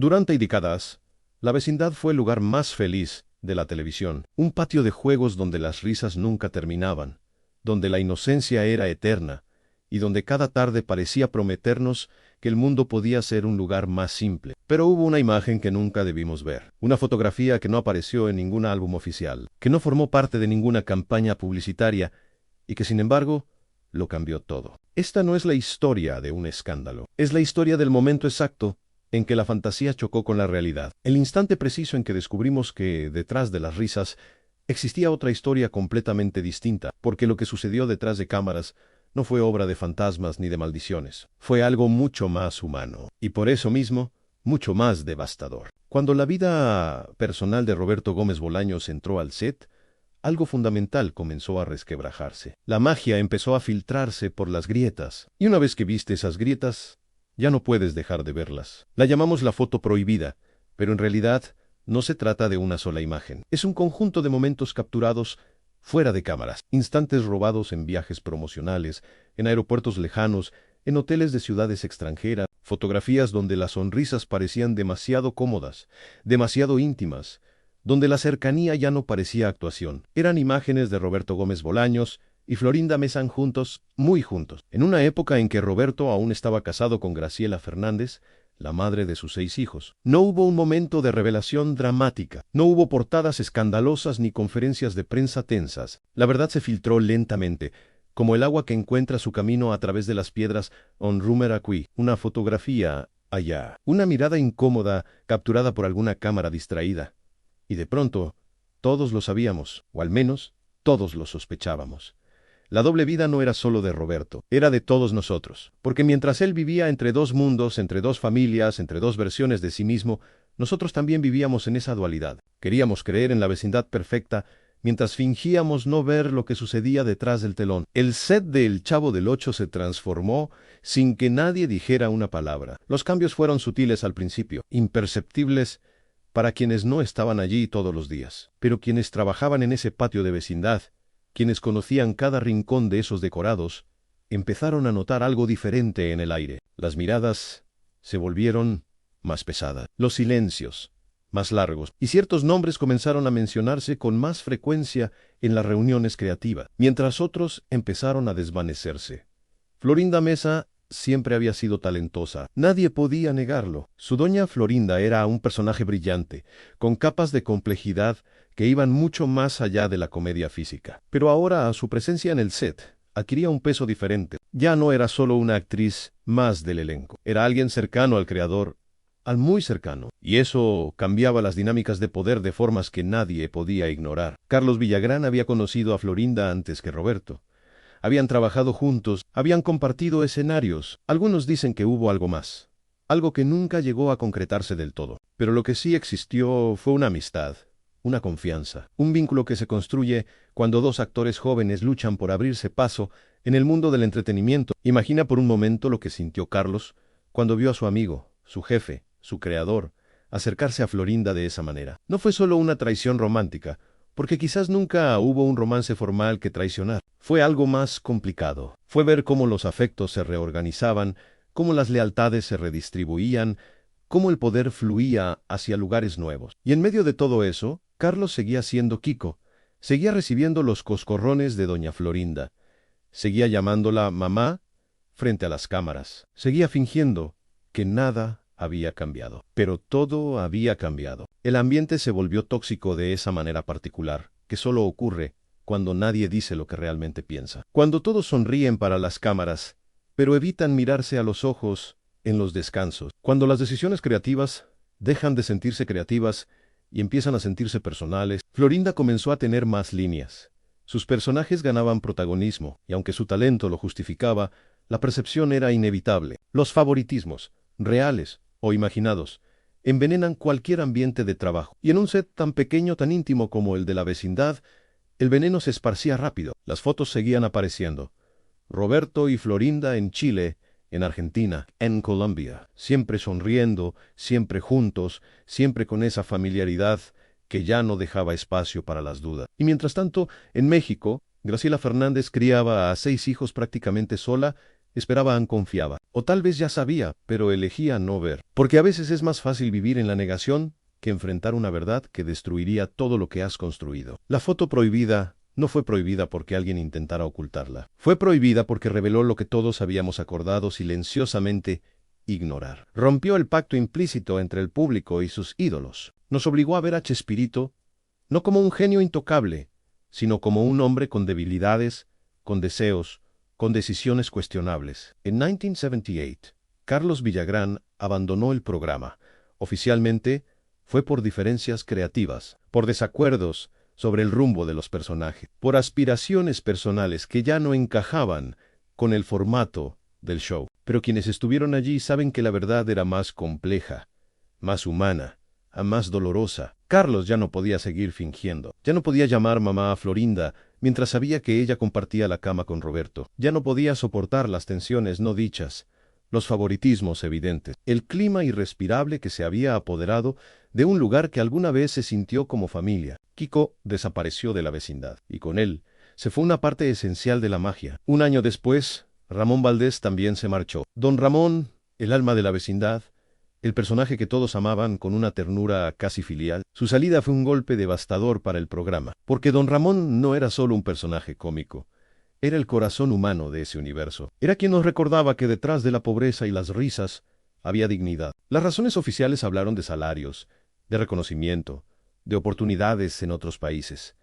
Durante décadas, la vecindad fue el lugar más feliz de la televisión, un patio de juegos donde las risas nunca terminaban, donde la inocencia era eterna, y donde cada tarde parecía prometernos que el mundo podía ser un lugar más simple. Pero hubo una imagen que nunca debimos ver, una fotografía que no apareció en ningún álbum oficial, que no formó parte de ninguna campaña publicitaria, y que sin embargo lo cambió todo. Esta no es la historia de un escándalo, es la historia del momento exacto en que la fantasía chocó con la realidad. El instante preciso en que descubrimos que, detrás de las risas, existía otra historia completamente distinta, porque lo que sucedió detrás de cámaras no fue obra de fantasmas ni de maldiciones. Fue algo mucho más humano, y por eso mismo, mucho más devastador. Cuando la vida personal de Roberto Gómez Bolaños entró al set, algo fundamental comenzó a resquebrajarse. La magia empezó a filtrarse por las grietas, y una vez que viste esas grietas, ya no puedes dejar de verlas. La llamamos la foto prohibida, pero en realidad no se trata de una sola imagen. Es un conjunto de momentos capturados fuera de cámaras, instantes robados en viajes promocionales, en aeropuertos lejanos, en hoteles de ciudades extranjeras, fotografías donde las sonrisas parecían demasiado cómodas, demasiado íntimas, donde la cercanía ya no parecía actuación. Eran imágenes de Roberto Gómez Bolaños y Florinda Mesa juntos, muy juntos, en una época en que Roberto aún estaba casado con Graciela Fernández, la madre de sus 6 hijos. No hubo un momento de revelación dramática, no hubo portadas escandalosas ni conferencias de prensa tensas. La verdad se filtró lentamente, como el agua que encuentra su camino a través de las piedras on rumor aquí, una fotografía allá, una mirada incómoda capturada por alguna cámara distraída. Y de pronto, todos lo sabíamos, o al menos, todos lo sospechábamos. La doble vida no era solo de Roberto, era de todos nosotros, porque mientras él vivía entre 2 mundos, entre 2 familias, entre 2 versiones de sí mismo, nosotros también vivíamos en esa dualidad. Queríamos creer en la vecindad perfecta, mientras fingíamos no ver lo que sucedía detrás del telón. El set de El Chavo del Ocho se transformó sin que nadie dijera una palabra. Los cambios fueron sutiles al principio, imperceptibles para quienes no estaban allí todos los días. Pero quienes trabajaban en ese patio de vecindad, quienes conocían cada rincón de esos decorados, empezaron a notar algo diferente en el aire. Las miradas se volvieron más pesadas, los silencios más largos, y ciertos nombres comenzaron a mencionarse con más frecuencia en las reuniones creativas, mientras otros empezaron a desvanecerse. Florinda Mesa siempre había sido talentosa, nadie podía negarlo. Su doña Florinda era un personaje brillante, con capas de complejidad que iban mucho más allá de la comedia física. Pero ahora su presencia en el set adquiría un peso diferente. Ya no era solo una actriz más del elenco, era alguien cercano al creador, al muy cercano, y eso cambiaba las dinámicas de poder de formas que nadie podía ignorar. Carlos Villagrán había conocido a Florinda antes que Roberto. Habían trabajado juntos, habían compartido escenarios. Algunos dicen que hubo algo más, algo que nunca llegó a concretarse del todo. Pero lo que sí existió fue una amistad, una confianza, un vínculo que se construye cuando 2 actores jóvenes luchan por abrirse paso en el mundo del entretenimiento. Imagina por un momento lo que sintió Carlos cuando vio a su amigo, su jefe, su creador, acercarse a Florinda de esa manera. No fue solo una traición romántica, porque quizás nunca hubo un romance formal que traicionar. Fue algo más complicado. Fue ver cómo los afectos se reorganizaban, cómo las lealtades se redistribuían, cómo el poder fluía hacia lugares nuevos. Y en medio de todo eso, Carlos seguía siendo Kiko, seguía recibiendo los coscorrones de doña Florinda, seguía llamándola mamá frente a las cámaras, seguía fingiendo que nada había cambiado. Pero todo había cambiado. El ambiente se volvió tóxico de esa manera particular, que solo ocurre cuando nadie dice lo que realmente piensa. Cuando todos sonríen para las cámaras, pero evitan mirarse a los ojos en los descansos. Cuando las decisiones creativas dejan de sentirse creativas y empiezan a sentirse personales, Florinda comenzó a tener más líneas. Sus personajes ganaban protagonismo, y aunque su talento lo justificaba, la percepción era inevitable. Los favoritismos, reales o imaginados, envenenan cualquier ambiente de trabajo. Y en un set tan pequeño, tan íntimo como el de la vecindad, el veneno se esparcía rápido. Las fotos seguían apareciendo. Roberto y Florinda en Chile, en Argentina, en Colombia, siempre sonriendo, siempre juntos, siempre con esa familiaridad que ya no dejaba espacio para las dudas. Y mientras tanto, en México, Graciela Fernández criaba a 6 hijos prácticamente sola, esperaban, confiaba. O tal vez ya sabía, pero elegía no ver. Porque a veces es más fácil vivir en la negación que enfrentar una verdad que destruiría todo lo que has construido. La foto prohibida no fue prohibida porque alguien intentara ocultarla. Fue prohibida porque reveló lo que todos habíamos acordado silenciosamente ignorar. Rompió el pacto implícito entre el público y sus ídolos. Nos obligó a ver a Chespirito no como un genio intocable, sino como un hombre con debilidades, con deseos, con decisiones cuestionables. En 1978, Carlos Villagrán abandonó el programa. Oficialmente, fue por diferencias creativas, por desacuerdos sobre el rumbo de los personajes, por aspiraciones personales que ya no encajaban con el formato del show. Pero quienes estuvieron allí saben que la verdad era más compleja, más humana, más dolorosa. Carlos ya no podía seguir fingiendo. Ya no podía llamar mamá a Florinda mientras sabía que ella compartía la cama con Roberto. Ya no podía soportar las tensiones no dichas, los favoritismos evidentes, el clima irrespirable que se había apoderado de un lugar que alguna vez se sintió como familia. Kiko desapareció de la vecindad, y con él se fue una parte esencial de la magia. Un año después, Ramón Valdés también se marchó. Don Ramón, el alma de la vecindad, el personaje que todos amaban con una ternura casi filial, su salida fue un golpe devastador para el programa, porque don Ramón no era solo un personaje cómico, era el corazón humano de ese universo. Era quien nos recordaba que detrás de la pobreza y las risas había dignidad. Las razones oficiales hablaron de salarios, de reconocimiento, de oportunidades en otros países.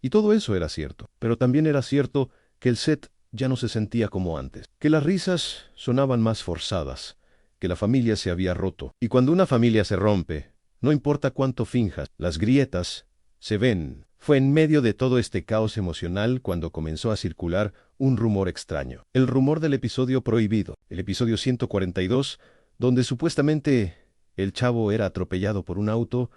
Y todo eso era cierto, pero también era cierto que el set ya no se sentía como antes, que las risas sonaban más forzadas, que la familia se había roto. Y cuando una familia se rompe, no importa cuánto finjas, las grietas se ven. Fue en medio de todo este caos emocional cuando comenzó a circular un rumor extraño. El rumor del episodio prohibido, el episodio 142, donde supuestamente el chavo era atropellado por un auto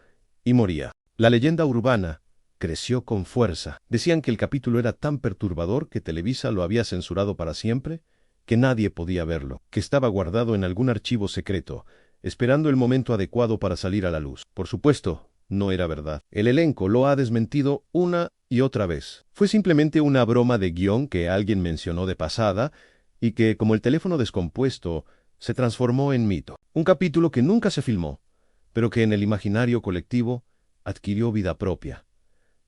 y moría. La leyenda urbana creció con fuerza. Decían que el capítulo era tan perturbador que Televisa lo había censurado para siempre, que nadie podía verlo, que estaba guardado en algún archivo secreto, esperando el momento adecuado para salir a la luz. Por supuesto, no era verdad. El elenco lo ha desmentido una y otra vez. Fue simplemente una broma de guión que alguien mencionó de pasada y que, como el teléfono descompuesto, se transformó en mito. Un capítulo que nunca se filmó, pero que en el imaginario colectivo adquirió vida propia.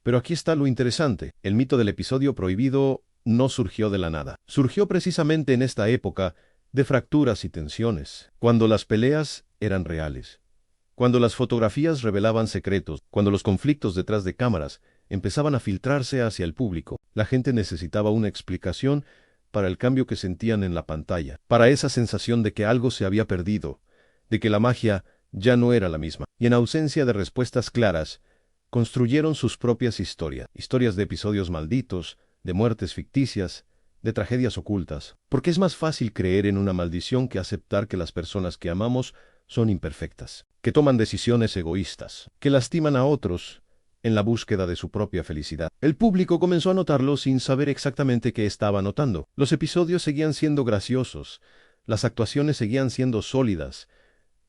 Pero aquí está lo interesante. El mito del episodio prohibido no surgió de la nada. Surgió precisamente en esta época de fracturas y tensiones, cuando las peleas eran reales, cuando las fotografías revelaban secretos, cuando los conflictos detrás de cámaras empezaban a filtrarse hacia el público. La gente necesitaba una explicación para el cambio que sentían en la pantalla, para esa sensación de que algo se había perdido, de que la magia ya no era la misma. Y en ausencia de respuestas claras, construyeron sus propias historias, historias de episodios malditos, de muertes ficticias, de tragedias ocultas, porque es más fácil creer en una maldición que aceptar que las personas que amamos son imperfectas, que toman decisiones egoístas, que lastiman a otros en la búsqueda de su propia felicidad. El público comenzó a notarlo sin saber exactamente qué estaba notando. Los episodios seguían siendo graciosos, las actuaciones seguían siendo sólidas,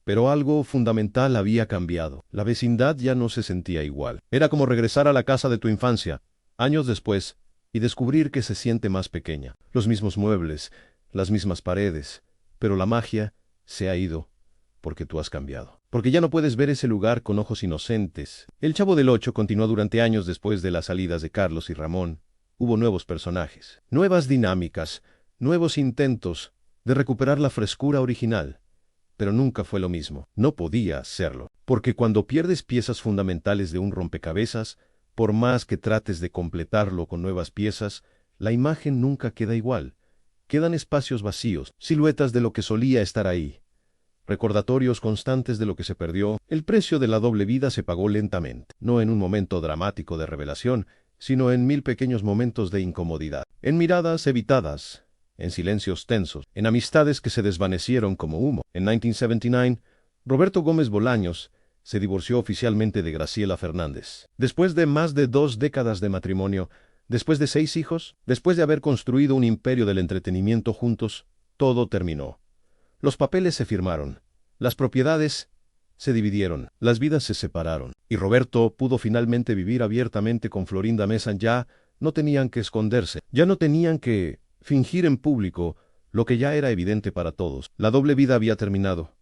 pero algo fundamental había cambiado. La vecindad ya no se sentía igual. Era como regresar a la casa de tu infancia, años después, y descubrir que se siente más pequeña. Los mismos muebles, las mismas paredes, pero la magia se ha ido porque tú has cambiado. Porque ya no puedes ver ese lugar con ojos inocentes. El Chavo del Ocho continuó durante años después de las salidas de Carlos y Ramón. Hubo nuevos personajes, nuevas dinámicas, nuevos intentos de recuperar la frescura original. Pero nunca fue lo mismo. No podía serlo. Porque cuando pierdes piezas fundamentales de un rompecabezas, por más que trates de completarlo con nuevas piezas, la imagen nunca queda igual. Quedan espacios vacíos, siluetas de lo que solía estar ahí, recordatorios constantes de lo que se perdió. El precio de la doble vida se pagó lentamente, no en un momento dramático de revelación, sino en 1000 pequeños momentos de incomodidad, en miradas evitadas, en silencios tensos, en amistades que se desvanecieron como humo. En 1979, Roberto Gómez Bolaños se divorció oficialmente de Graciela Fernández. Después de más de 2 décadas de matrimonio, después de 6 hijos, después de haber construido un imperio del entretenimiento juntos, todo terminó. Los papeles se firmaron, las propiedades se dividieron, las vidas se separaron, y Roberto pudo finalmente vivir abiertamente con Florinda Mesa. Ya no tenían que esconderse, ya no tenían que fingir en público lo que ya era evidente para todos. La doble vida había terminado.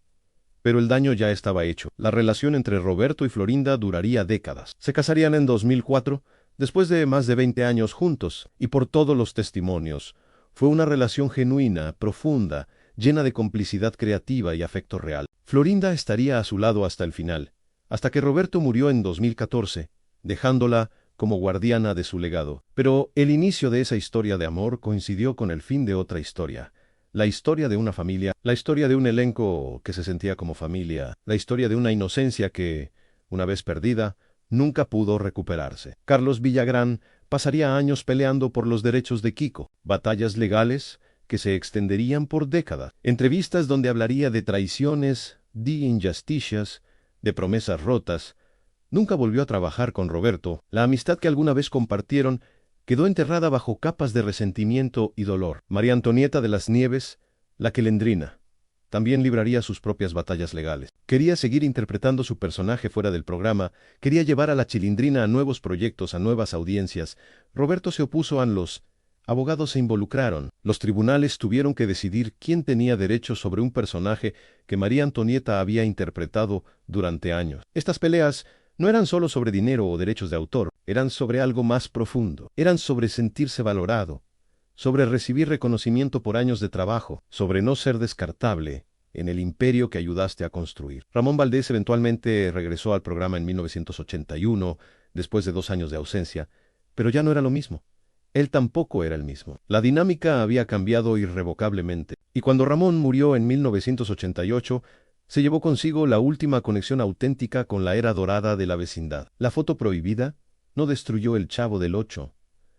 Pero el daño ya estaba hecho. La relación entre Roberto y Florinda duraría décadas. Se casarían en 2004, después de más de 20 años juntos, y por todos los testimonios, fue una relación genuina, profunda, llena de complicidad creativa y afecto real. Florinda estaría a su lado hasta el final, hasta que Roberto murió en 2014, dejándola como guardiana de su legado. Pero el inicio de esa historia de amor coincidió con el fin de otra historia. La historia de una familia, la historia de un elenco que se sentía como familia, la historia de una inocencia que, una vez perdida, nunca pudo recuperarse. Carlos Villagrán pasaría años peleando por los derechos de Kiko, batallas legales que se extenderían por décadas, entrevistas donde hablaría de traiciones, de injusticias, de promesas rotas. Nunca volvió a trabajar con Roberto. La amistad que alguna vez compartieron quedó enterrada bajo capas de resentimiento y dolor. María Antonieta de las Nieves, la Quelendrina, también libraría sus propias batallas legales. Quería seguir interpretando su personaje fuera del programa, quería llevar a la Chilindrina a nuevos proyectos, a nuevas audiencias. Roberto se opuso, los abogados se involucraron. Los tribunales tuvieron que decidir quién tenía derechos sobre un personaje que María Antonieta había interpretado durante años. Estas peleas no eran solo sobre dinero o derechos de autor, eran sobre algo más profundo. Eran sobre sentirse valorado, sobre recibir reconocimiento por años de trabajo, sobre no ser descartable en el imperio que ayudaste a construir. Ramón Valdés eventualmente regresó al programa en 1981, después de 2 años de ausencia, pero ya no era lo mismo. Él tampoco era el mismo. La dinámica había cambiado irrevocablemente, y cuando Ramón murió en 1988, se llevó consigo la última conexión auténtica con la era dorada de la vecindad. La foto prohibida no destruyó el Chavo del Ocho.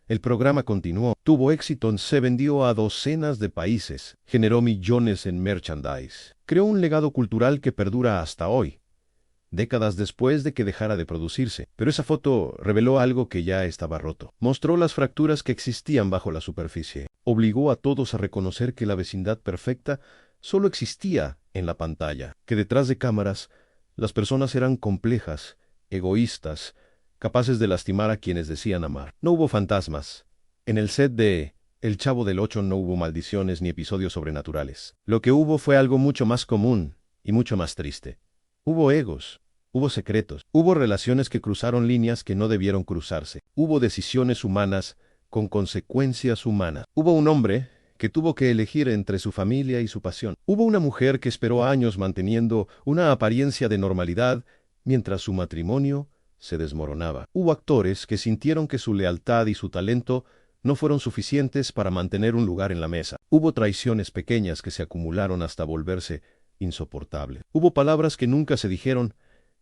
El programa continuó, tuvo éxito, se vendió a docenas de países, generó millones en merchandise, creó un legado cultural que perdura hasta hoy, décadas después de que dejara de producirse. Pero esa foto reveló algo que ya estaba roto. Mostró las fracturas que existían bajo la superficie. Obligó a todos a reconocer que la vecindad perfecta solo existía en la pantalla, que detrás de cámaras las personas eran complejas, egoístas, capaces de lastimar a quienes decían amar. No hubo fantasmas. En el set de El Chavo del Ocho no hubo maldiciones ni episodios sobrenaturales. Lo que hubo fue algo mucho más común y mucho más triste. Hubo egos, hubo secretos, hubo relaciones que cruzaron líneas que no debieron cruzarse, hubo decisiones humanas con consecuencias humanas. Hubo un hombre que tuvo que elegir entre su familia y su pasión. Hubo una mujer que esperó años manteniendo una apariencia de normalidad mientras su matrimonio se desmoronaba. Hubo actores que sintieron que su lealtad y su talento no fueron suficientes para mantener un lugar en la mesa. Hubo traiciones pequeñas que se acumularon hasta volverse insoportable. Hubo palabras que nunca se dijeron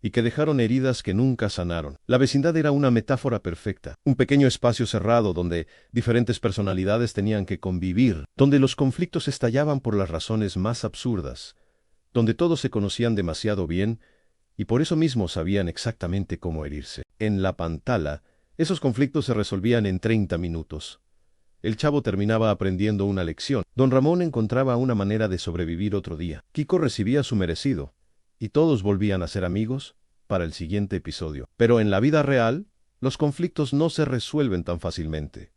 y que dejaron heridas que nunca sanaron. La vecindad era una metáfora perfecta, un pequeño espacio cerrado donde diferentes personalidades tenían que convivir, donde los conflictos estallaban por las razones más absurdas, donde todos se conocían demasiado bien y por eso mismo sabían exactamente cómo herirse. En la pantalla, esos conflictos se resolvían en 30 minutos. El Chavo terminaba aprendiendo una lección. Don Ramón encontraba una manera de sobrevivir otro día. Kiko recibía su merecido, y todos volvían a ser amigos para el siguiente episodio. Pero en la vida real, los conflictos no se resuelven tan fácilmente.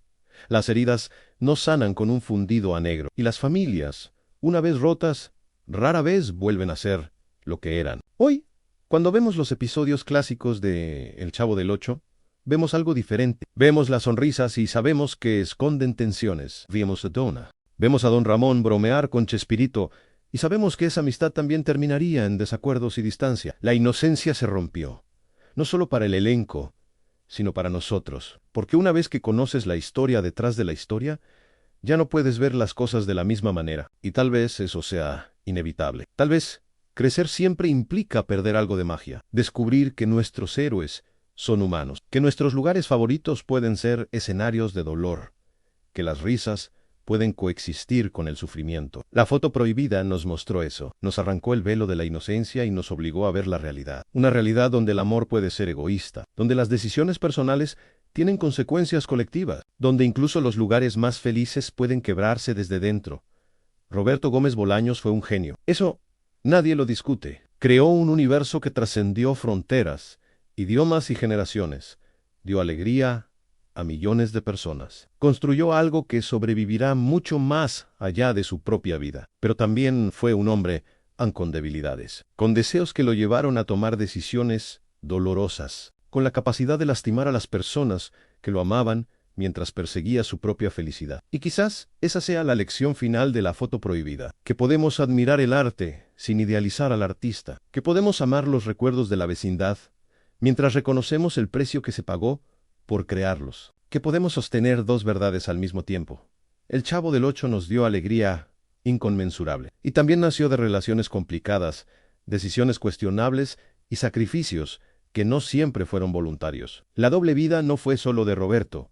Las heridas no sanan con un fundido a negro, y las familias, una vez rotas, rara vez vuelven a ser lo que eran. Hoy, cuando vemos los episodios clásicos de El Chavo del Ocho, vemos algo diferente. Vemos las sonrisas y sabemos que esconden tensiones. Vemos a Donna. Vemos a Don Ramón bromear con Chespirito y sabemos que esa amistad también terminaría en desacuerdos y distancia. La inocencia se rompió. No solo para el elenco, sino para nosotros. Porque una vez que conoces la historia detrás de la historia, ya no puedes ver las cosas de la misma manera. Y tal vez eso sea inevitable. Tal vez crecer siempre implica perder algo de magia. Descubrir que nuestros héroes son humanos, que nuestros lugares favoritos pueden ser escenarios de dolor, que las risas pueden coexistir con el sufrimiento. La foto prohibida nos mostró eso, nos arrancó el velo de la inocencia y nos obligó a ver la realidad. Una realidad donde el amor puede ser egoísta, donde las decisiones personales tienen consecuencias colectivas, donde incluso los lugares más felices pueden quebrarse desde dentro. Roberto Gómez Bolaños fue un genio. Eso nadie lo discute. Creó un universo que trascendió fronteras, idiomas y generaciones. Dio alegría, a millones de personas. Construyó algo que sobrevivirá mucho más allá de su propia vida. Pero también fue un hombre con debilidades, con deseos que lo llevaron a tomar decisiones dolorosas, con la capacidad de lastimar a las personas que lo amaban mientras perseguía su propia felicidad. Y quizás esa sea la lección final de la foto prohibida, que podemos admirar el arte sin idealizar al artista, que podemos amar los recuerdos de la vecindad mientras reconocemos el precio que se pagó por crearlos, que podemos sostener dos verdades al mismo tiempo. El Chavo del Ocho nos dio alegría inconmensurable, y también nació de relaciones complicadas, decisiones cuestionables y sacrificios que no siempre fueron voluntarios. La doble vida no fue solo de Roberto,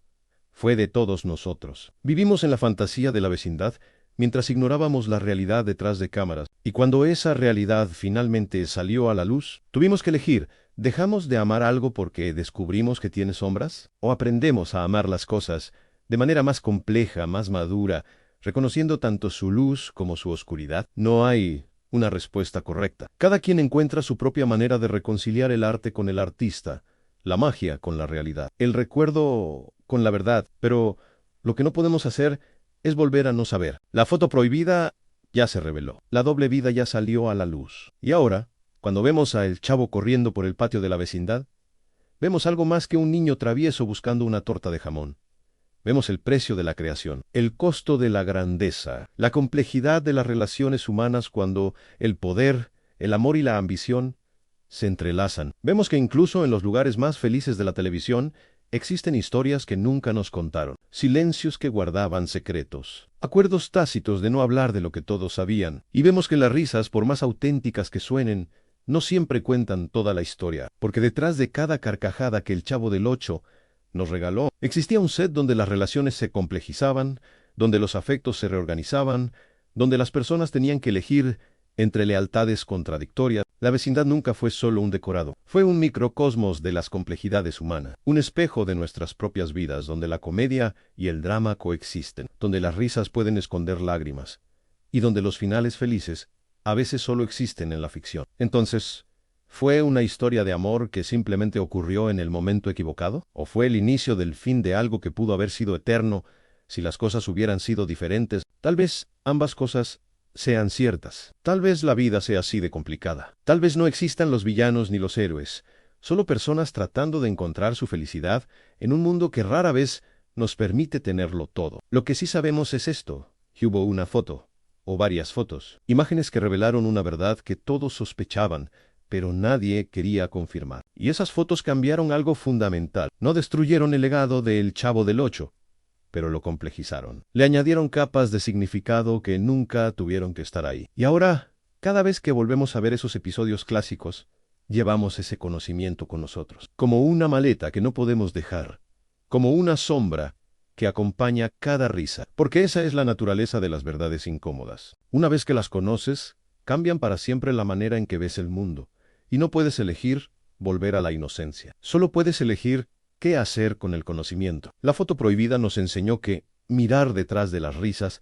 fue de todos nosotros. Vivimos en la fantasía de la vecindad mientras ignorábamos la realidad detrás de cámaras, y cuando esa realidad finalmente salió a la luz, tuvimos que elegir: ¿dejamos de amar algo porque descubrimos que tiene sombras? ¿O aprendemos a amar las cosas de manera más compleja, más madura, reconociendo tanto su luz como su oscuridad? No hay una respuesta correcta. Cada quien encuentra su propia manera de reconciliar el arte con el artista, la magia con la realidad, el recuerdo con la verdad, pero lo que no podemos hacer es volver a no saber. La foto prohibida ya se reveló, la doble vida ya salió a la luz. Y ahora, cuando vemos a el Chavo corriendo por el patio de la vecindad, vemos algo más que un niño travieso buscando una torta de jamón. Vemos el precio de la creación, el costo de la grandeza, la complejidad de las relaciones humanas cuando el poder, el amor y la ambición se entrelazan. Vemos que incluso en los lugares más felices de la televisión existen historias que nunca nos contaron, silencios que guardaban secretos, acuerdos tácitos de no hablar de lo que todos sabían. Y vemos que las risas, por más auténticas que suenen, no siempre cuentan toda la historia, porque detrás de cada carcajada que el Chavo del Ocho nos regaló, existía un set donde las relaciones se complejizaban, donde los afectos se reorganizaban, donde las personas tenían que elegir entre lealtades contradictorias. La vecindad nunca fue solo un decorado, fue un microcosmos de las complejidades humanas, un espejo de nuestras propias vidas, donde la comedia y el drama coexisten, donde las risas pueden esconder lágrimas, y donde los finales felices a veces solo existen en la ficción. Entonces, ¿fue una historia de amor que simplemente ocurrió en el momento equivocado? ¿O fue el inicio del fin de algo que pudo haber sido eterno si las cosas hubieran sido diferentes? Tal vez ambas cosas sean ciertas. Tal vez la vida sea así de complicada. Tal vez no existan los villanos ni los héroes, solo personas tratando de encontrar su felicidad en un mundo que rara vez nos permite tenerlo todo. Lo que sí sabemos es esto: hubo una foto, o varias fotos, imágenes que revelaron una verdad que todos sospechaban, pero nadie quería confirmar. Y esas fotos cambiaron algo fundamental. No destruyeron el legado del Chavo del Ocho, pero lo complejizaron. Le añadieron capas de significado que nunca tuvieron que estar ahí. Y ahora, cada vez que volvemos a ver esos episodios clásicos, llevamos ese conocimiento con nosotros, como una maleta que no podemos dejar, como una sombra que acompaña cada risa, porque esa es la naturaleza de las verdades incómodas. Una vez que las conoces, cambian para siempre la manera en que ves el mundo, y no puedes elegir volver a la inocencia. Solo puedes elegir ¿qué hacer con el conocimiento? La foto prohibida nos enseñó que mirar detrás de las risas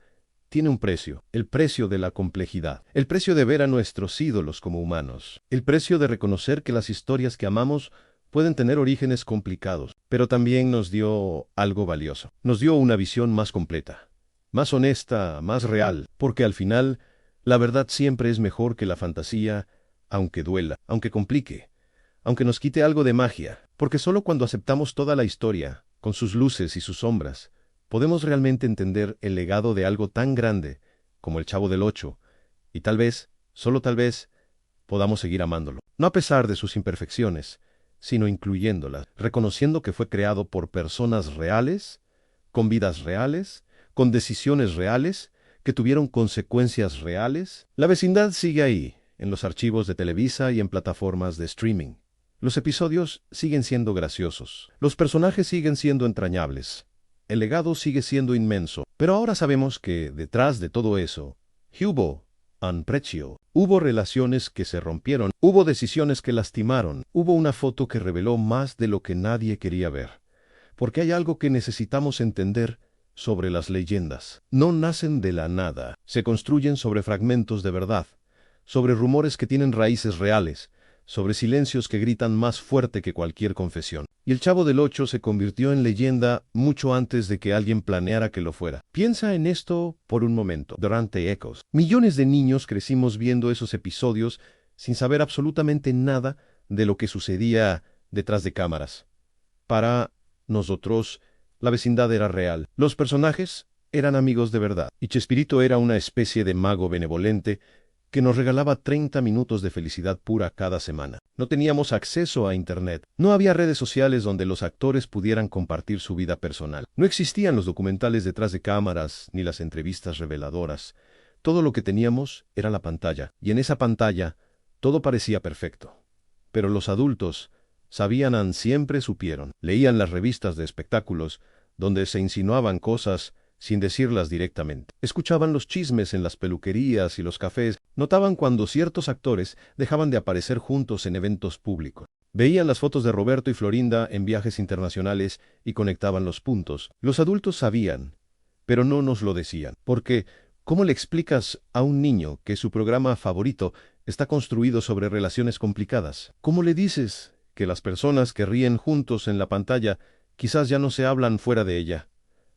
tiene un precio, el precio de la complejidad, el precio de ver a nuestros ídolos como humanos, el precio de reconocer que las historias que amamos pueden tener orígenes complicados, pero también nos dio algo valioso. Nos dio una visión más completa, más honesta, más real, porque al final la verdad siempre es mejor que la fantasía, aunque duela, aunque complique, aunque nos quite algo de magia, porque solo cuando aceptamos toda la historia, con sus luces y sus sombras, podemos realmente entender el legado de algo tan grande como el Chavo del Ocho, y tal vez, solo tal vez, podamos seguir amándolo. No a pesar de sus imperfecciones, sino incluyéndolas, reconociendo que fue creado por personas reales, con vidas reales, con decisiones reales, que tuvieron consecuencias reales. La vecindad sigue ahí, en los archivos de Televisa y en plataformas de streaming. Los episodios siguen siendo graciosos, los personajes siguen siendo entrañables, el legado sigue siendo inmenso, pero ahora sabemos que detrás de todo eso, hubo un precio, hubo relaciones que se rompieron, hubo decisiones que lastimaron, hubo una foto que reveló más de lo que nadie quería ver, porque hay algo que necesitamos entender sobre las leyendas. No nacen de la nada, se construyen sobre fragmentos de verdad, sobre rumores que tienen raíces reales, sobre silencios que gritan más fuerte que cualquier confesión. Y el Chavo del Ocho se convirtió en leyenda mucho antes de que alguien planeara que lo fuera. Piensa en esto por un momento. Durante Ecos, millones de niños crecimos viendo esos episodios sin saber absolutamente nada de lo que sucedía detrás de cámaras. Para nosotros, la vecindad era real. Los personajes eran amigos de verdad. Y Chespirito era una especie de mago benevolente que nos regalaba 30 minutos de felicidad pura cada semana. No teníamos acceso a Internet. No había redes sociales donde los actores pudieran compartir su vida personal. No existían los documentales detrás de cámaras ni las entrevistas reveladoras. Todo lo que teníamos era la pantalla. Y en esa pantalla todo parecía perfecto. Pero los adultos siempre supieron. Leían las revistas de espectáculos, donde se insinuaban cosas sin decirlas directamente. Escuchaban los chismes en las peluquerías y los cafés, notaban cuando ciertos actores dejaban de aparecer juntos en eventos públicos. Veían las fotos de Roberto y Florinda en viajes internacionales y conectaban los puntos. Los adultos sabían, pero no nos lo decían. Porque, ¿cómo le explicas a un niño que su programa favorito está construido sobre relaciones complicadas? ¿Cómo le dices que las personas que ríen juntos en la pantalla quizás ya no se hablan fuera de ella?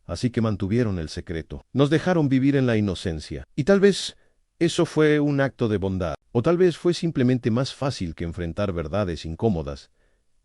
Así que mantuvieron el secreto. Nos dejaron vivir en la inocencia. Y tal vez eso fue un acto de bondad. O tal vez fue simplemente más fácil que enfrentar verdades incómodas.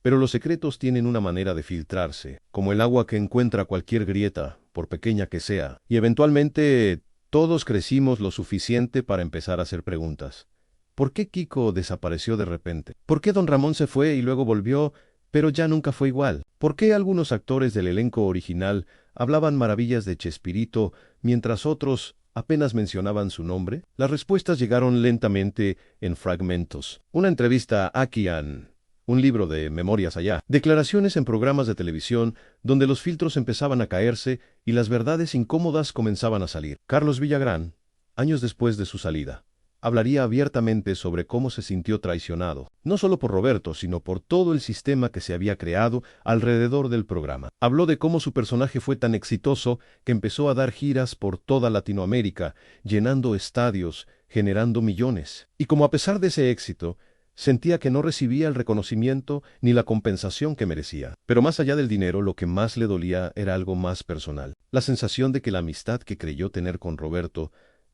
Pero los secretos tienen una manera de filtrarse, como el agua que encuentra cualquier grieta, por pequeña que sea. Y eventualmente todos crecimos lo suficiente para empezar a hacer preguntas. ¿Por qué Kiko desapareció de repente? ¿Por qué Don Ramón se fue y luego volvió, pero ya nunca fue igual? ¿Por qué algunos actores del elenco original hablaban maravillas de Chespirito, mientras otros apenas mencionaban su nombre? Las respuestas llegaron lentamente en fragmentos. Una entrevista a Kian, un libro de memorias allá, declaraciones en programas de televisión donde los filtros empezaban a caerse y las verdades incómodas comenzaban a salir. Carlos Villagrán, años después de su salida, hablaría abiertamente sobre cómo se sintió traicionado, no solo por Roberto, sino por todo el sistema que se había creado alrededor del programa. Habló de cómo su personaje fue tan exitoso que empezó a dar giras por toda Latinoamérica, llenando estadios, generando millones. Y como a pesar de ese éxito, sentía que no recibía el reconocimiento ni la compensación que merecía. Pero más allá del dinero, lo que más le dolía era algo más personal. La sensación de que la amistad que creyó tener con Roberto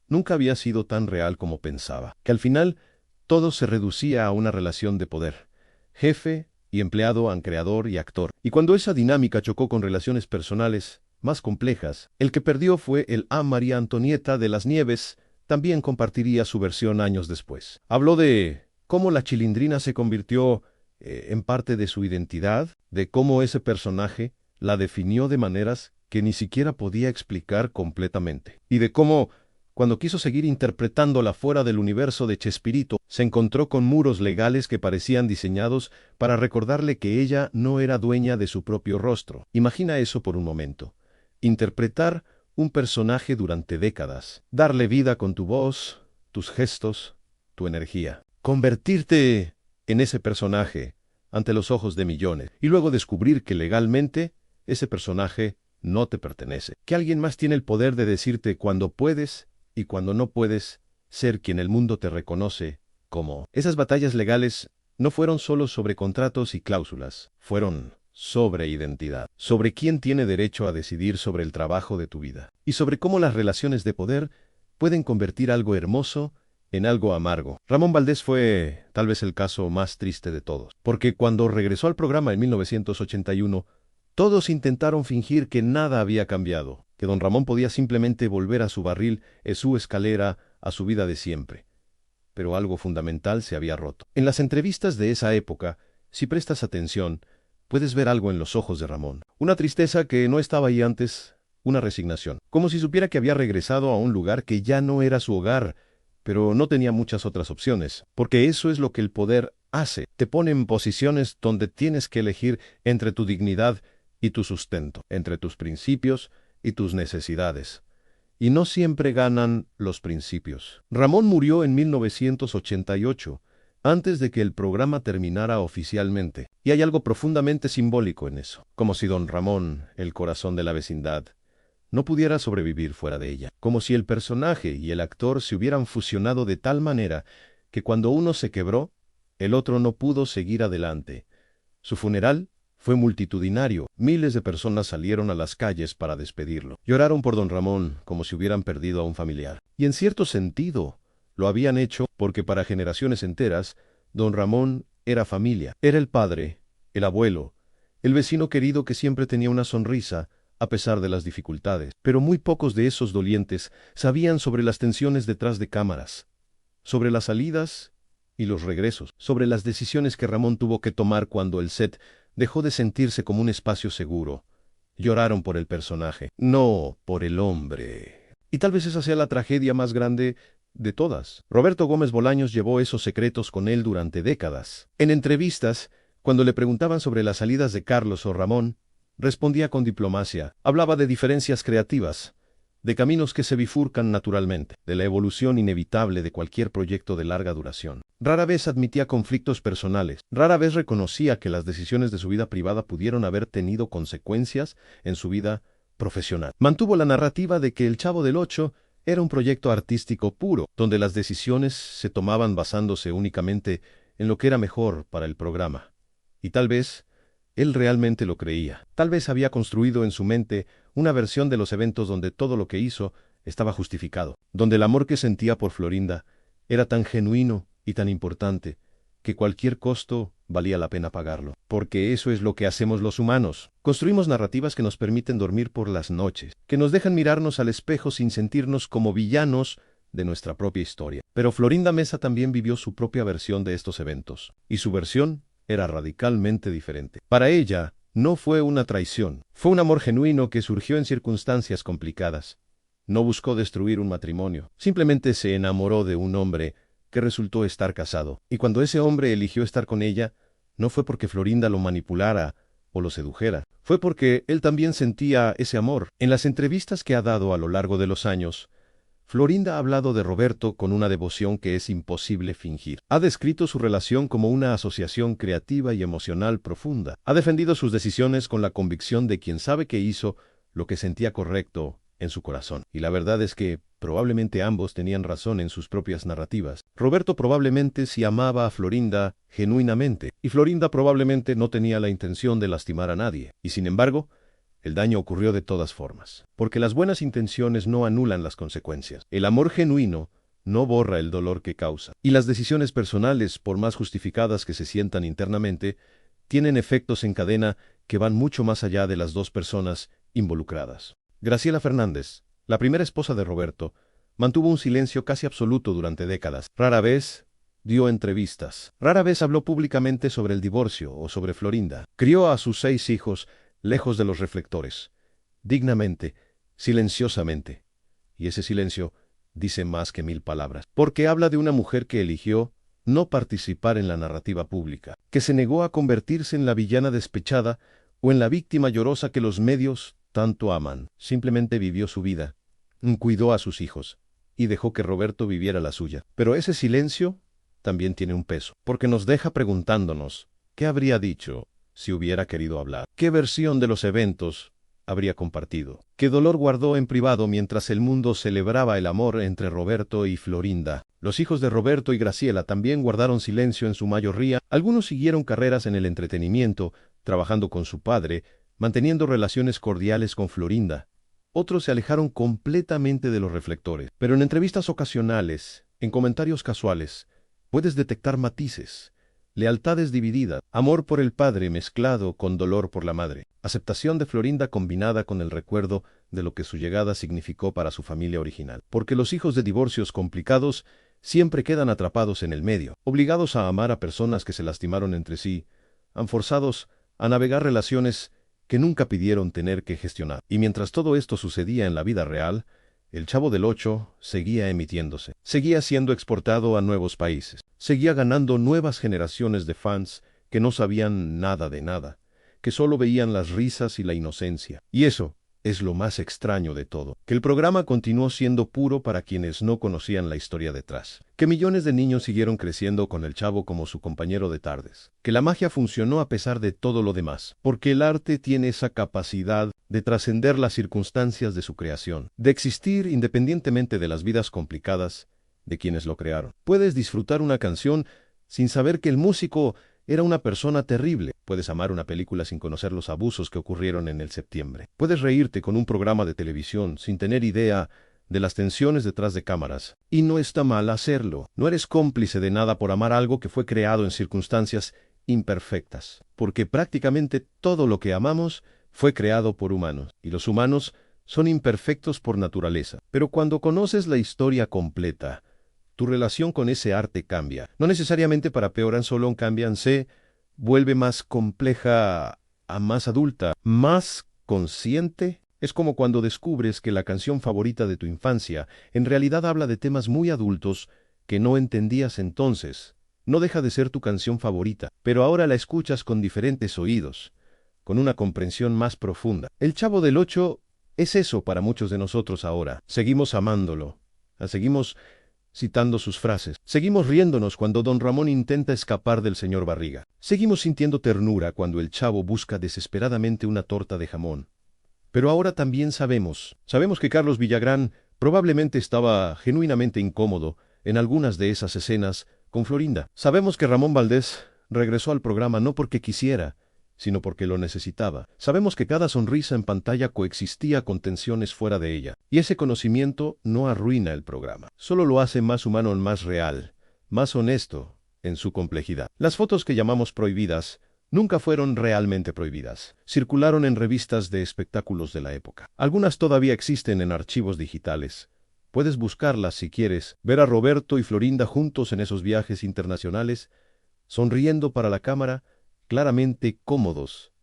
nunca había sido tan real como pensaba, que al final todo se reducía a una relación de poder. Jefe y empleado, creador y actor. Y cuando esa dinámica chocó con relaciones personales más complejas, el que perdió fue el A. María Antonieta de las Nieves. También compartiría su versión años después. Habló de cómo la Chilindrina se convirtió en parte de su identidad, de cómo ese personaje la definió de maneras que ni siquiera podía explicar completamente, y de cómo cuando quiso seguir interpretándola fuera del universo de Chespirito, se encontró con muros legales que parecían diseñados para recordarle que ella no era dueña de su propio rostro. Imagina eso por un momento. Interpretar un personaje durante décadas. Darle vida con tu voz, tus gestos, tu energía. Convertirte en ese personaje ante los ojos de millones. Y luego descubrir que legalmente ese personaje no te pertenece. Que alguien más tiene el poder de decirte cuándo puedes y cuando no puedes ser quien el mundo te reconoce como. Esas batallas legales no fueron solo sobre contratos y cláusulas, fueron sobre identidad, sobre quién tiene derecho a decidir sobre el trabajo de tu vida, y sobre cómo las relaciones de poder pueden convertir algo hermoso en algo amargo. Ramón Valdés fue tal vez el caso más triste de todos, porque cuando regresó al programa en 1981, todos intentaron fingir que nada había cambiado, que don Ramón podía simplemente volver a su barril, a su escalera, a su vida de siempre. Pero algo fundamental se había roto. En las entrevistas de esa época, si prestas atención, puedes ver algo en los ojos de Ramón. Una tristeza que no estaba ahí antes, una resignación. Como si supiera que había regresado a un lugar que ya no era su hogar, pero no tenía muchas otras opciones. Porque eso es lo que el poder hace. Te pone en posiciones donde tienes que elegir entre tu dignidad y tu sustento, entre tus principios y tus necesidades. Y no siempre ganan los principios. Ramón murió en 1988, antes de que el programa terminara oficialmente. Y hay algo profundamente simbólico en eso. Como si don Ramón, el corazón de la vecindad, no pudiera sobrevivir fuera de ella. Como si el personaje y el actor se hubieran fusionado de tal manera que cuando uno se quebró, El otro no pudo seguir adelante. Su funeral fue multitudinario. Miles de personas salieron a las calles para despedirlo. Lloraron por don Ramón como si hubieran perdido a un familiar. Y en cierto sentido, lo habían hecho porque para generaciones enteras, don Ramón era familia. Era el padre, el abuelo, el vecino querido que siempre tenía una sonrisa a pesar de las dificultades. Pero muy pocos de esos dolientes sabían sobre las tensiones detrás de cámaras, sobre las salidas y los regresos, sobre las decisiones que Ramón tuvo que tomar cuando el set dejó de sentirse como un espacio seguro. Lloraron por el personaje, no por el hombre. Y tal vez esa sea la tragedia más grande de todas. Roberto Gómez Bolaños llevó esos secretos con él durante décadas. En entrevistas, cuando le preguntaban sobre las salidas de Carlos o Ramón, respondía con diplomacia. Hablaba de diferencias creativas, de caminos que se bifurcan naturalmente, de la evolución inevitable de cualquier proyecto de larga duración. Rara vez admitía conflictos personales, rara vez reconocía que las decisiones de su vida privada pudieron haber tenido consecuencias en su vida profesional. Mantuvo la narrativa de que El Chavo del Ocho era un proyecto artístico puro, donde las decisiones se tomaban basándose únicamente en lo que era mejor para el programa. Y tal vez él realmente lo creía. Tal vez había construido en su mente una versión de los eventos donde todo lo que hizo estaba justificado, donde el amor que sentía por Florinda era tan genuino y tan importante que cualquier costo valía la pena pagarlo. Porque eso es lo que hacemos los humanos. Construimos narrativas que nos permiten dormir por las noches, que nos dejan mirarnos al espejo sin sentirnos como villanos de nuestra propia historia. Pero Florinda Mesa también vivió su propia versión de estos eventos, y su versión era radicalmente diferente. Para ella, no fue una traición, fue un amor genuino que surgió en circunstancias complicadas. No buscó destruir un matrimonio, simplemente se enamoró de un hombre que resultó estar casado. Y cuando ese hombre eligió estar con ella, no fue porque Florinda lo manipulara o lo sedujera, fue porque él también sentía ese amor. En las entrevistas que ha dado a lo largo de los años, Florinda ha hablado de Roberto con una devoción que es imposible fingir. Ha descrito su relación como una asociación creativa y emocional profunda. Ha defendido sus decisiones con la convicción de quien sabe que hizo lo que sentía correcto en su corazón. Y la verdad es que probablemente ambos tenían razón en sus propias narrativas. Roberto probablemente sí amaba a Florinda genuinamente, y Florinda probablemente no tenía la intención de lastimar a nadie. Y sin embargo, el daño ocurrió de todas formas, porque las buenas intenciones no anulan las consecuencias. El amor genuino no borra el dolor que causa. Y las decisiones personales, por más justificadas que se sientan internamente, tienen efectos en cadena que van mucho más allá de las dos personas involucradas. Graciela Fernández, la primera esposa de Roberto, mantuvo un silencio casi absoluto durante décadas. Rara vez dio entrevistas. Rara vez habló públicamente sobre el divorcio o sobre Florinda. Crió a sus 6 hijos lejos de los reflectores, dignamente, silenciosamente. Y ese silencio dice más que 1000 palabras, porque habla de una mujer que eligió no participar en la narrativa pública, que se negó a convertirse en la villana despechada o en la víctima llorosa que los medios tanto aman. Simplemente vivió su vida, cuidó a sus hijos y dejó que Roberto viviera la suya. Pero ese silencio también tiene un peso, porque nos deja preguntándonos, ¿qué habría dicho si hubiera querido hablar? ¿Qué versión de los eventos habría compartido? ¿Qué dolor guardó en privado mientras el mundo celebraba el amor entre Roberto y Florinda? Los hijos de Roberto y Graciela también guardaron silencio en su mayoría. Algunos siguieron carreras en el entretenimiento, trabajando con su padre, manteniendo relaciones cordiales con Florinda. Otros se alejaron completamente de los reflectores. Pero en entrevistas ocasionales, en comentarios casuales, puedes detectar matices. Lealtades divididas, amor por el padre mezclado con dolor por la madre, aceptación de Florinda combinada con el recuerdo de lo que su llegada significó para su familia original. Porque los hijos de divorcios complicados siempre quedan atrapados en el medio, obligados a amar a personas que se lastimaron entre sí, forzados a navegar relaciones que nunca pidieron tener que gestionar. Y mientras todo esto sucedía en la vida real, El Chavo del Ocho seguía emitiéndose, seguía siendo exportado a nuevos países, seguía ganando nuevas generaciones de fans que no sabían nada de nada, que solo veían las risas y la inocencia. Y eso es lo más extraño de todo, que el programa continuó siendo puro para quienes no conocían la historia detrás, que millones de niños siguieron creciendo con el Chavo como su compañero de tardes, que la magia funcionó a pesar de todo lo demás, porque el arte tiene esa capacidad de trascender las circunstancias de su creación, de existir independientemente de las vidas complicadas de quienes lo crearon. Puedes disfrutar una canción sin saber que el músico era una persona terrible. Puedes amar una película sin conocer los abusos que ocurrieron en el septiembre. Puedes reírte con un programa de televisión sin tener idea de las tensiones detrás de cámaras. Y no está mal hacerlo. No eres cómplice de nada por amar algo que fue creado en circunstancias imperfectas. Porque prácticamente todo lo que amamos fue creado por humanos. Y los humanos son imperfectos por naturaleza. Pero cuando conoces la historia completa, tu relación con ese arte cambia. No necesariamente para peor, solo cambian, se vuelve más compleja, a más adulta, más consciente. Es como cuando descubres que la canción favorita de tu infancia en realidad habla de temas muy adultos que no entendías entonces. No deja de ser tu canción favorita, pero ahora la escuchas con diferentes oídos, con una comprensión más profunda. El Chavo del Ocho es eso para muchos de nosotros ahora. Seguimos amándolo. Seguimos citando sus frases. Seguimos riéndonos cuando don Ramón intenta escapar del señor Barriga. Seguimos sintiendo ternura cuando el Chavo busca desesperadamente una torta de jamón. Pero ahora también sabemos que Carlos Villagrán probablemente estaba genuinamente incómodo en algunas de esas escenas con Florinda. Sabemos que Ramón Valdés regresó al programa no porque quisiera, sino porque lo necesitaba. Sabemos que cada sonrisa en pantalla coexistía con tensiones fuera de ella. Y ese conocimiento no arruina el programa. Solo lo hace más humano, más real, más honesto en su complejidad. Las fotos que llamamos prohibidas nunca fueron realmente prohibidas. Circularon en revistas de espectáculos de la época. Algunas todavía existen en archivos digitales. Puedes buscarlas si quieres. Ver a Roberto y Florinda juntos en esos viajes internacionales, sonriendo para la cámara, claramente cómodos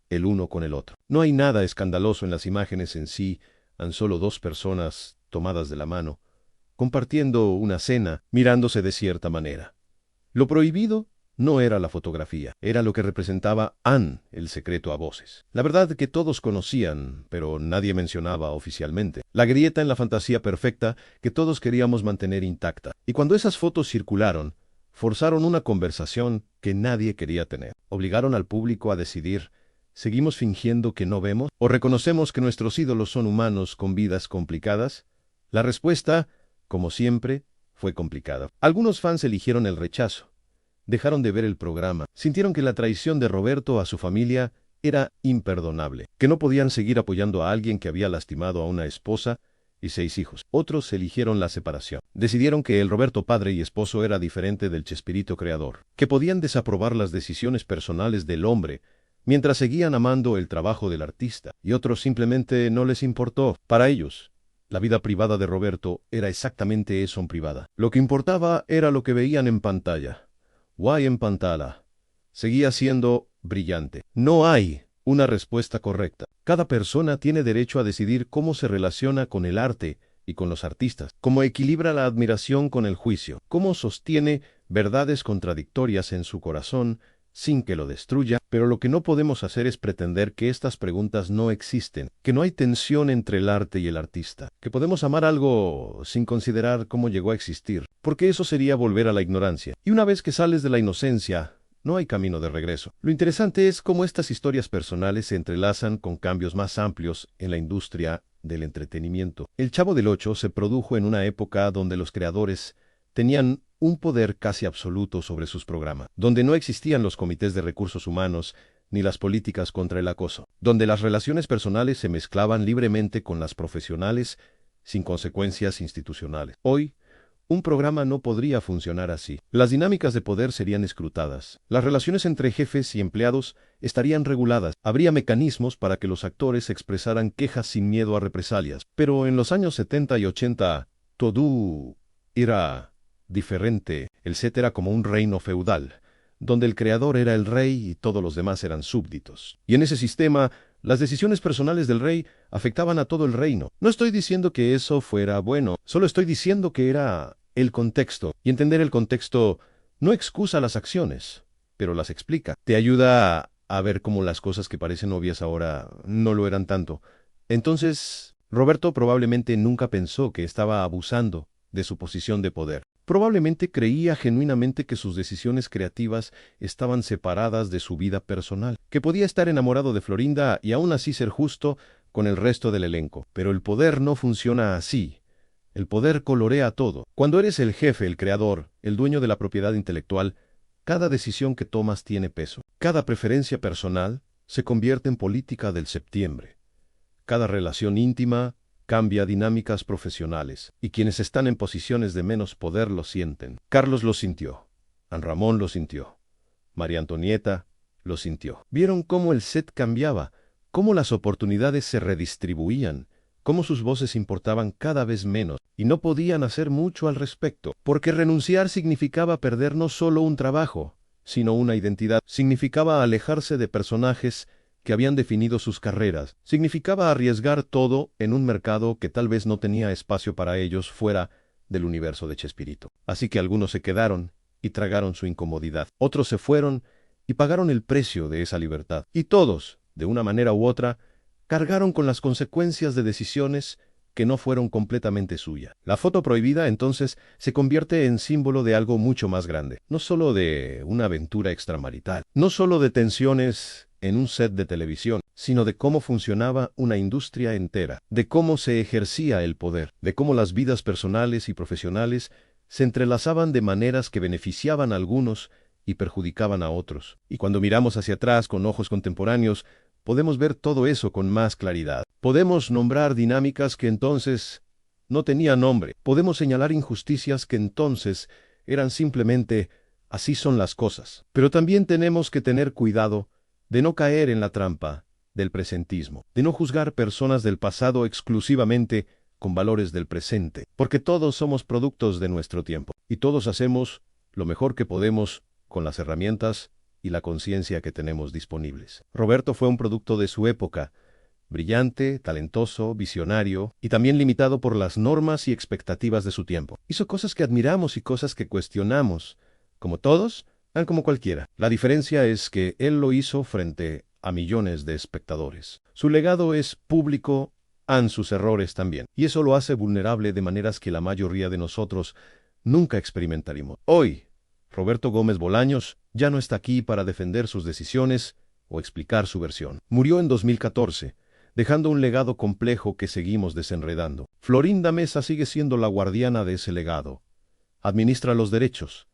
el uno con el otro. No hay nada escandaloso en las imágenes en sí, han solo dos personas tomadas de la mano, compartiendo una cena, mirándose de cierta manera. Lo prohibido no era la fotografía, era lo que representaba Anne, el secreto a voces. La verdad que todos conocían, pero nadie mencionaba oficialmente. La grieta en la fantasía perfecta que todos queríamos mantener intacta. Y cuando esas fotos circularon, forzaron una conversación que nadie quería tener. Obligaron al público a decidir, ¿seguimos fingiendo que no vemos? ¿O reconocemos que nuestros ídolos son humanos con vidas complicadas? La respuesta, como siempre, fue complicada. Algunos fans eligieron el rechazo. Dejaron de ver el programa. Sintieron que la traición de Roberto a su familia era imperdonable, que no podían seguir apoyando a alguien que había lastimado a una esposa y 6 hijos. Otros eligieron la separación. Decidieron que el Roberto padre y esposo era diferente del Chespirito creador, que podían desaprobar las decisiones personales del hombre mientras seguían amando el trabajo del artista. Y otros simplemente no les importó. Para ellos, la vida privada de Roberto era exactamente eso, en privada. Lo que importaba era lo que veían en pantalla. Guay en pantalla. Seguía siendo brillante. No hay una respuesta correcta. Cada persona tiene derecho a decidir cómo se relaciona con el arte y con los artistas, cómo equilibra la admiración con el juicio, cómo sostiene verdades contradictorias en su corazón sin que lo destruya, pero lo que no podemos hacer es pretender que estas preguntas no existen, que no hay tensión entre el arte y el artista, que podemos amar algo sin considerar cómo llegó a existir, porque eso sería volver a la ignorancia. Y una vez que sales de la inocencia, no hay camino de regreso. Lo interesante es cómo estas historias personales se entrelazan con cambios más amplios en la industria del entretenimiento. El Chavo del Ocho se produjo en una época donde los creadores tenían un poder casi absoluto sobre sus programas, donde no existían los comités de recursos humanos ni las políticas contra el acoso, donde las relaciones personales se mezclaban libremente con las profesionales sin consecuencias institucionales. Hoy, un programa no podría funcionar así. Las dinámicas de poder serían escrutadas. Las relaciones entre jefes y empleados estarían reguladas. Habría mecanismos para que los actores expresaran quejas sin miedo a represalias. Pero en los años 70 y 80, todo era diferente. El set era como un reino feudal, donde el creador era el rey y todos los demás eran súbditos. Y en ese sistema, las decisiones personales del rey afectaban a todo el reino. No estoy diciendo que eso fuera bueno, solo estoy diciendo que era el contexto. Y entender el contexto no excusa las acciones, pero las explica. Te ayuda a ver cómo las cosas que parecen obvias ahora no lo eran tanto. Entonces, Roberto probablemente nunca pensó que estaba abusando de su posición de poder. Probablemente creía genuinamente que sus decisiones creativas estaban separadas de su vida personal, que podía estar enamorado de Florinda y aún así ser justo con el resto del elenco. Pero el poder no funciona así. El poder colorea todo. Cuando eres el jefe, el creador, el dueño de la propiedad intelectual, Cada decisión que tomas tiene peso. Cada preferencia personal se convierte en política del septiembre. Cada relación íntima cambia dinámicas profesionales, y quienes están en posiciones de menos poder lo sienten. Carlos lo sintió. An Ramón lo sintió. María Antonieta lo sintió. Vieron cómo el set cambiaba, cómo las oportunidades se redistribuían, cómo sus voces importaban cada vez menos, y no podían hacer mucho al respecto, porque renunciar significaba perder no solo un trabajo, sino una identidad. Significaba alejarse de personajes que habían definido sus carreras. Significaba arriesgar todo en un mercado que tal vez no tenía espacio para ellos fuera del universo de Chespirito. Así que algunos se quedaron y tragaron su incomodidad. Otros se fueron y pagaron el precio de esa libertad. Y todos, de una manera u otra, cargaron con las consecuencias de decisiones que no fueron completamente suyas. La foto prohibida, entonces, se convierte en símbolo de algo mucho más grande. No solo de una aventura extramarital, no solo de tensiones en un set de televisión, sino de cómo funcionaba una industria entera, de cómo se ejercía el poder, de cómo las vidas personales y profesionales se entrelazaban de maneras que beneficiaban a algunos y perjudicaban a otros. Y cuando miramos hacia atrás con ojos contemporáneos, podemos ver todo eso con más claridad. Podemos nombrar dinámicas que entonces no tenían nombre. Podemos señalar injusticias que entonces eran simplemente así son las cosas. Pero también tenemos que tener cuidado de no caer en la trampa del presentismo, de no juzgar personas del pasado exclusivamente con valores del presente, porque todos somos productos de nuestro tiempo, y todos hacemos lo mejor que podemos con las herramientas y la conciencia que tenemos disponibles. Roberto fue un producto de su época, brillante, talentoso, visionario, y también limitado por las normas y expectativas de su tiempo. Hizo cosas que admiramos y cosas que cuestionamos, como todos, como cualquiera. La diferencia es que él lo hizo frente a millones de espectadores. Su legado es público, sus errores también, y eso lo hace vulnerable de maneras que la mayoría de nosotros nunca experimentaremos. Hoy, Roberto Gómez Bolaños ya no está aquí para defender sus decisiones o explicar su versión. Murió en 2014, dejando un legado complejo que seguimos desenredando. Florinda Mesa sigue siendo la guardiana de ese legado. Administra los derechos.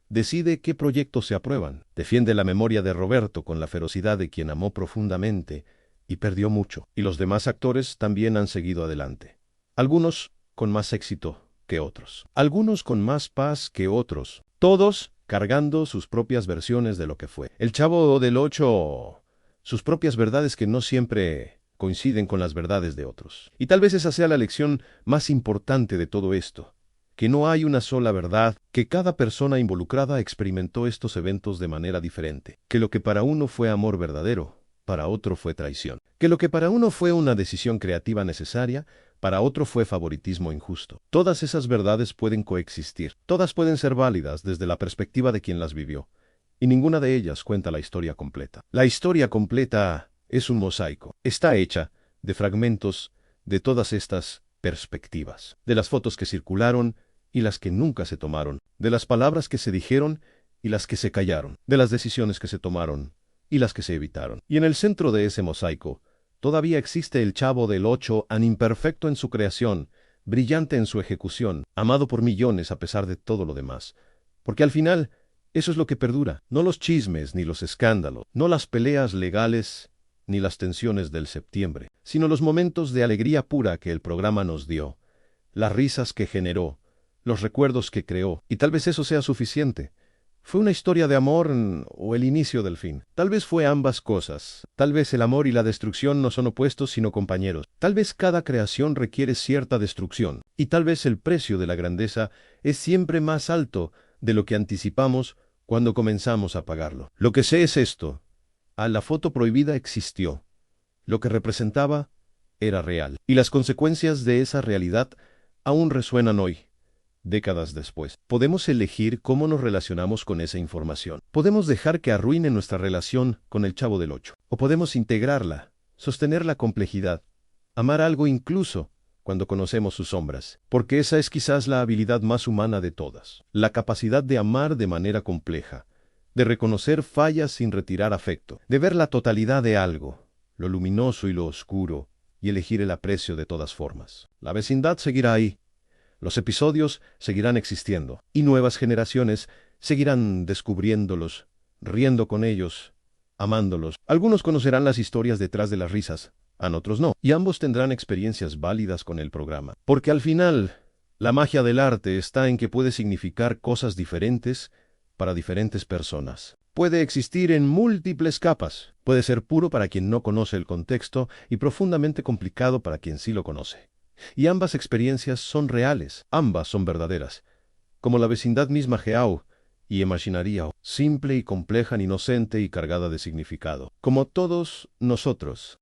Decide qué proyectos se aprueban. Defiende la memoria de Roberto con la ferocidad de quien amó profundamente y perdió mucho. Y los demás actores también han seguido adelante. Algunos con más éxito que otros. Algunos con más paz que otros. Todos cargando sus propias versiones de lo que fue. El Chavo del Ocho, sus propias verdades que no siempre coinciden con las verdades de otros. Y tal vez esa sea la lección más importante de todo esto, que no hay una sola verdad, que cada persona involucrada experimentó estos eventos de manera diferente, que lo que para uno fue amor verdadero, para otro fue traición, que lo que para uno fue una decisión creativa necesaria, para otro fue favoritismo injusto. Todas esas verdades pueden coexistir, todas pueden ser válidas desde la perspectiva de quien las vivió, y ninguna de ellas cuenta la historia completa. La historia completa es un mosaico, está hecha de fragmentos de todas estas perspectivas, de las fotos que circularon y las que nunca se tomaron, de las palabras que se dijeron y las que se callaron, de las decisiones que se tomaron y las que se evitaron. Y en el centro de ese mosaico, todavía existe el Chavo del Ocho, tan imperfecto en su creación, brillante en su ejecución, amado por millones a pesar de todo lo demás. Porque al final, eso es lo que perdura, no los chismes ni los escándalos, no las peleas legales ni las tensiones del septiembre, sino los momentos de alegría pura que el programa nos dio, las risas que generó, los recuerdos que creó, y tal vez eso sea suficiente. ¿Fue una historia de amor o el inicio del fin? Tal vez fue ambas cosas. Tal vez el amor y la destrucción no son opuestos sino compañeros. Tal vez cada creación requiere cierta destrucción. Y tal vez el precio de la grandeza es siempre más alto de lo que anticipamos cuando comenzamos a pagarlo. Lo que sé es esto. La foto prohibida existió. Lo que representaba era real. Y las consecuencias de esa realidad aún resuenan hoy. Décadas después, podemos elegir cómo nos relacionamos con esa información. Podemos dejar que arruine nuestra relación con el Chavo del Ocho. O podemos integrarla, sostener la complejidad, amar algo incluso cuando conocemos sus sombras. Porque esa es quizás la habilidad más humana de todas. La capacidad de amar de manera compleja, de reconocer fallas sin retirar afecto, de ver la totalidad de algo, lo luminoso y lo oscuro, y elegir el aprecio de todas formas. La vecindad seguirá ahí. Los episodios seguirán existiendo, y nuevas generaciones Seguirán descubriéndolos, riendo con ellos, amándolos. Algunos conocerán las historias detrás de las risas, a otros no, y ambos tendrán experiencias válidas con el programa. Porque al final, la magia del arte está en que puede significar cosas diferentes para diferentes personas. Puede existir en múltiples capas. Puede ser puro para quien no conoce el contexto y profundamente complicado para quien sí lo conoce. Y ambas experiencias son reales, ambas son verdaderas. Como la vecindad misma Geao y Imaginaria, simple y compleja, inocente y cargada de significado. Como todos nosotros.